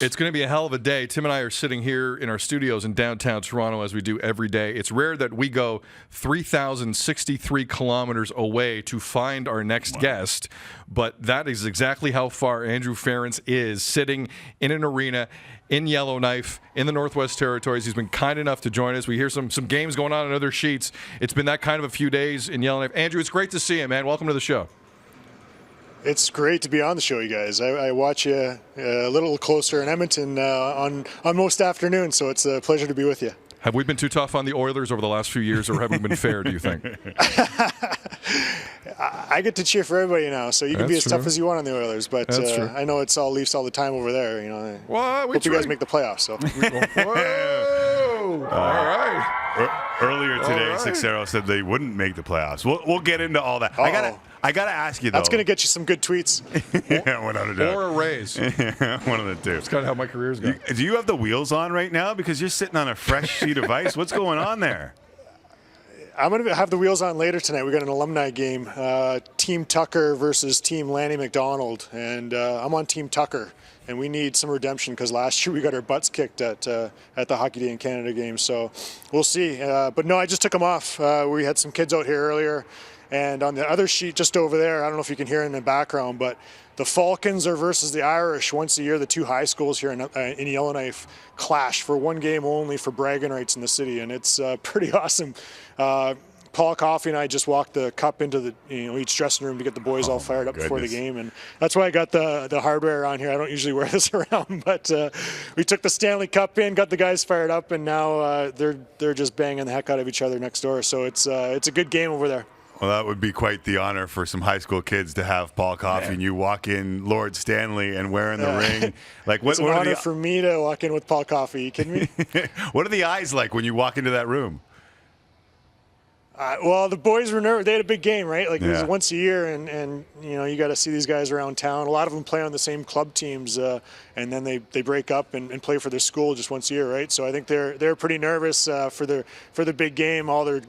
It's going to be a hell of a day. Tim and I are sitting here in our studios in downtown Toronto as we do every day. It's rare that we go 3,063 kilometers away to find our next guest, but that is exactly how far Andrew Ference is, sitting in an arena in Yellowknife in the Northwest Territories. He's been kind enough to join us. We hear some games going on in other sheets. It's been that kind of a few days in Yellowknife. Andrew, it's great to see you, man. Welcome to the show. It's great to be on the show, you guys. I watch you a little closer in Edmonton on most afternoons, so it's a pleasure to be with you. Have we been too tough on the Oilers over the last few years, or have we been fair, do you think? I get to cheer for everybody now, so you can be as tough as you want on the Oilers, but I know it's all Leafs all the time over there. You know, hope you guys make the playoffs. So. Whoa! All right. Earlier today, Sixero said they wouldn't make the playoffs. We'll get into all that. I gotta ask you though. That's gonna get you some good tweets. Yeah, without a doubt. Or a raise. One of the two. It's kind of how my career's going. Do you have the wheels on right now? Because you're sitting on a fresh sheet of ice. What's going on there? I'm going to have the wheels on later tonight. We got an alumni game, Team Tucker versus Team Lanny McDonald, and I'm on Team Tucker. And we need some redemption because last year we got our butts kicked at the Hockey Day in Canada game. So we'll see. But no, I just took them off. We had some kids out here earlier. And on the other sheet just over there, I don't know if you can hear in the background, but the Falcons are versus the Irish. Once a year, the two high schools here in Yellowknife clash for one game only for bragging rights in the city. And it's pretty awesome. Paul Coffey and I just walked the cup into each dressing room to get the boys all fired up before the game, and that's why I got the hardware on here. I don't usually wear this around, but we took the Stanley Cup in, got the guys fired up, and now they're just banging the heck out of each other next door. So it's a good game over there. Well, that would be quite the honor for some high school kids to have Paul Coffey and you walk in Lord Stanley and wearing the ring. Like, it's an honor for me to walk in with Paul Coffey. You kidding me? What are the eyes like when you walk into that room? Well, the boys were nervous. They had a big game, right? Like, it was once a year, and you got to see these guys around town. A lot of them play on the same club teams, and then they break up and play for their school just once a year, right? So I think they're pretty nervous for the big game. All their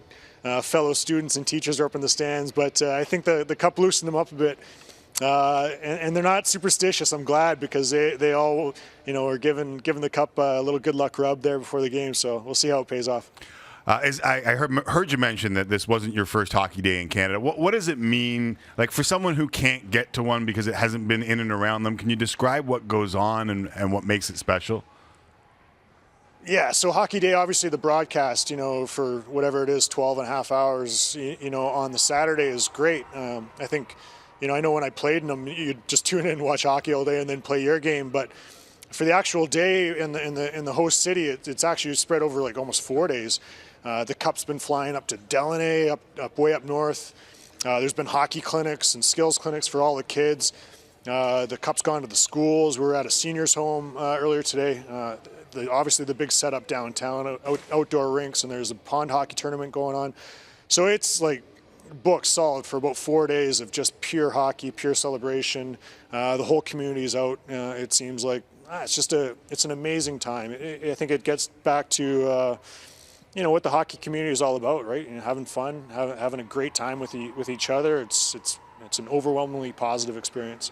fellow students and teachers are up in the stands, but I think the cup loosened them up a bit. And they're not superstitious. I'm glad, because they all are giving the cup a little good luck rub there before the game. So we'll see how it pays off. I heard you mention that this wasn't your first hockey day in Canada. What does it mean, like, for someone who can't get to one because it hasn't been in and around them? Can you describe what goes on and what makes it special? Yeah, so Hockey Day, obviously the broadcast, for whatever it is, 12 and a half hours, on the Saturday is great. I think, I know when I played in them, you'd just tune in and watch hockey all day and then play your game. But for the actual day in the host city, it's actually spread over like almost 4 days. The cup's been flying up to Delaney, way up north. There's been hockey clinics and skills clinics for all the kids. The cup's gone to the schools. We were at a seniors home earlier today. Obviously the big setup downtown, outdoor rinks, and there's a pond hockey tournament going on. So it's like booked solid for about 4 days of just pure hockey, pure celebration. The whole community is out. It seems like it's an amazing time. I think it gets back to what the hockey community is all about, right? Having fun, having a great time with each other. It's an overwhelmingly positive experience.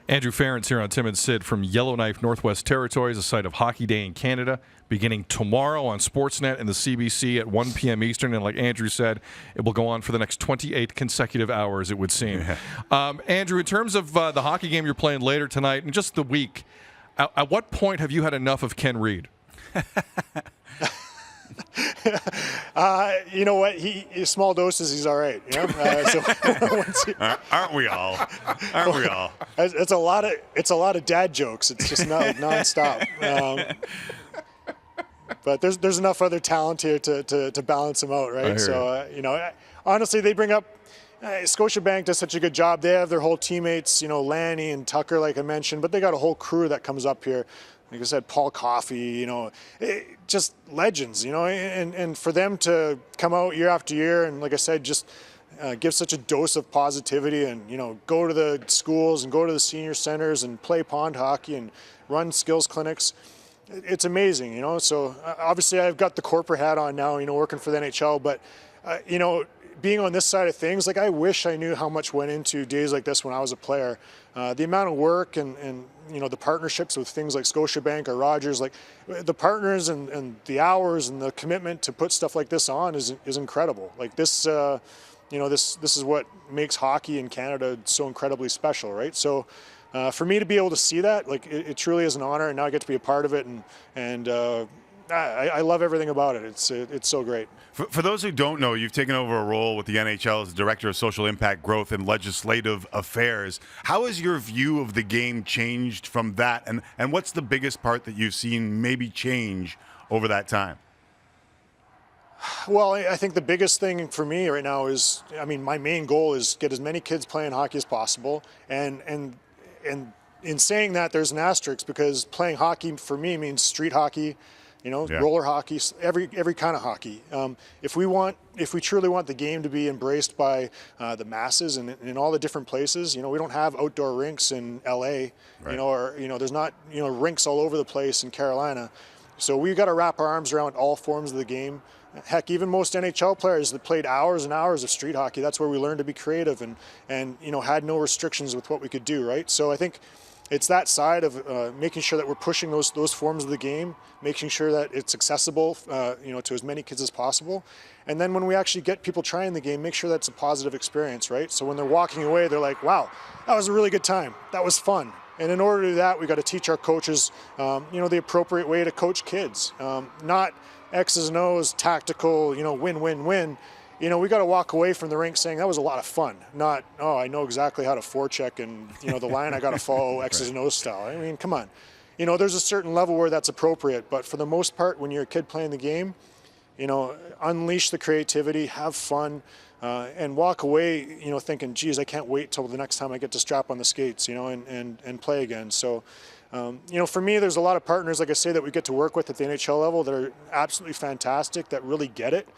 Andrew Ference here on Tim and Sid from Yellowknife, Northwest Territories, the site of Hockey Day in Canada, beginning tomorrow on Sportsnet and the CBC at 1 p.m. Eastern. And like Andrew said, it will go on for the next 28 consecutive hours, it would seem. Andrew, in terms of the hockey game you're playing later tonight and just the week, at what point have you had enough of Ken Reid? You know what? Small doses, he's all right. Aren't we all? Aren't we all? It's a lot of dad jokes. It's just not nonstop. But there's enough other talent here to balance him out, right? So honestly, they bring up Scotiabank does such a good job. They have their whole teammates, Lanny and Tucker, like I mentioned, but they got a whole crew that comes up here. Like I said, Paul Coffey, just legends, and for them to come out year after year and, like I said, just give such a dose of positivity and, go to the schools and go to the senior centers and play pond hockey and run skills clinics. It's amazing, So obviously I've got the corporate hat on now, working for the NHL, but, being on this side of things, like, I wish I knew how much went into days like this when I was a player. The amount of work and the partnerships with things like Scotiabank or Rogers, like the partners and the hours and the commitment to put stuff like this on is incredible. Like this, this is what makes hockey in Canada so incredibly special, right? So for me to be able to see that, like it truly is an honor, and now I get to be a part of it, and I love everything about it. It's so great. For those who don't know, you've taken over a role with the NHL as Director of Social Impact Growth and Legislative Affairs. How has your view of the game changed from that, and what's the biggest part that you've seen maybe change over that time? Well, I think the biggest thing for me right now is, my main goal is get as many kids playing hockey as possible, and in saying that, there's an asterisk, because playing hockey for me means street hockey, roller hockey, every kind of hockey. If we truly want the game to be embraced by the masses and in all the different places, we don't have outdoor rinks in LA, right. Or there's not rinks all over the place in Carolina. So we've got to wrap our arms around all forms of the game. Heck, even most NHL players that played hours and hours of street hockey, that's where we learned to be creative and had no restrictions with what we could do, right? So I think it's that side of making sure that we're pushing those forms of the game, making sure that it's accessible, to as many kids as possible. And then when we actually get people trying the game, make sure that's a positive experience, right? So when they're walking away, they're like, wow, that was a really good time. That was fun. And in order to do that, we got to teach our coaches, the appropriate way to coach kids, not X's and O's, tactical, win, win, win. We got to walk away from the rink saying that was a lot of fun, not, oh, I know exactly how to forecheck and, the line I got to follow X's and O's style. I mean, come on. There's a certain level where that's appropriate, but for the most part, when you're a kid playing the game, unleash the creativity, have fun, and walk away, thinking, geez, I can't wait till the next time I get to strap on the skates, and play again. So, for me, there's a lot of partners, like I say, that we get to work with at the NHL level that are absolutely fantastic, that really get it.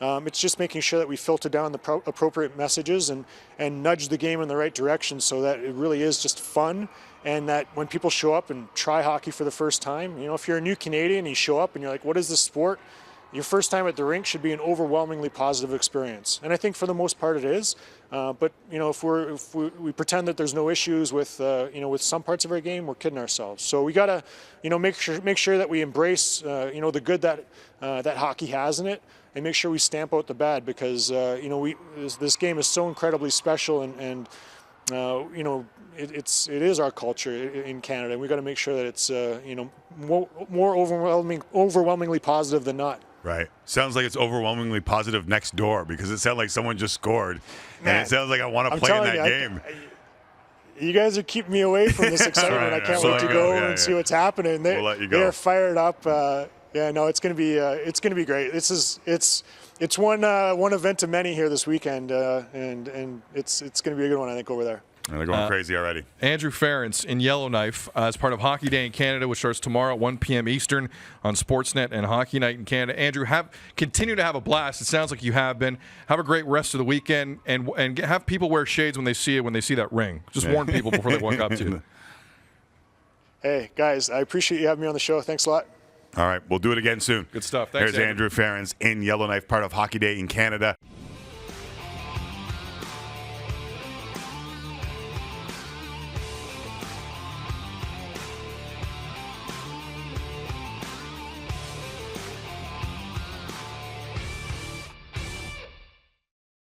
It's just making sure that we filter down the appropriate messages and nudge the game in the right direction so that it really is just fun, and that when people show up and try hockey for the first time, if you're a new Canadian, you show up and you're like, what is this sport? Your first time at the rink should be an overwhelmingly positive experience. And I think for the most part it is. But if we pretend that there's no issues with with some parts of our game, we're kidding ourselves. So we gotta make sure that we embrace the good that hockey has in it, and make sure we stamp out the bad, because this game is so incredibly special, and it is our culture in Canada, and we got to make sure that it's more overwhelmingly positive than not. Right. Sounds like it's overwhelmingly positive next door, because it sounded like someone just scored, and it sounds like I want to play in that game. You guys are keeping me away from this excitement. I can't wait to go and see what's happening. We'll let you go. They're fired up. It's going to be great. It's one event of many here this weekend, and it's going to be a good one, I think, over there. And they're going crazy already. Andrew Ference in Yellowknife as part of Hockey Day in Canada, which starts tomorrow at 1 p.m. Eastern on Sportsnet and Hockey Night in Canada. Andrew, continue to have a blast. It sounds like you have been. Have a great rest of the weekend, and have people wear shades when they see that ring. Just warn people before they walk up to you. Hey, guys, I appreciate you having me on the show. Thanks a lot. All right, we'll do it again soon. Good stuff. Thanks, There's Andrew Ference in Yellowknife, part of Hockey Day in Canada.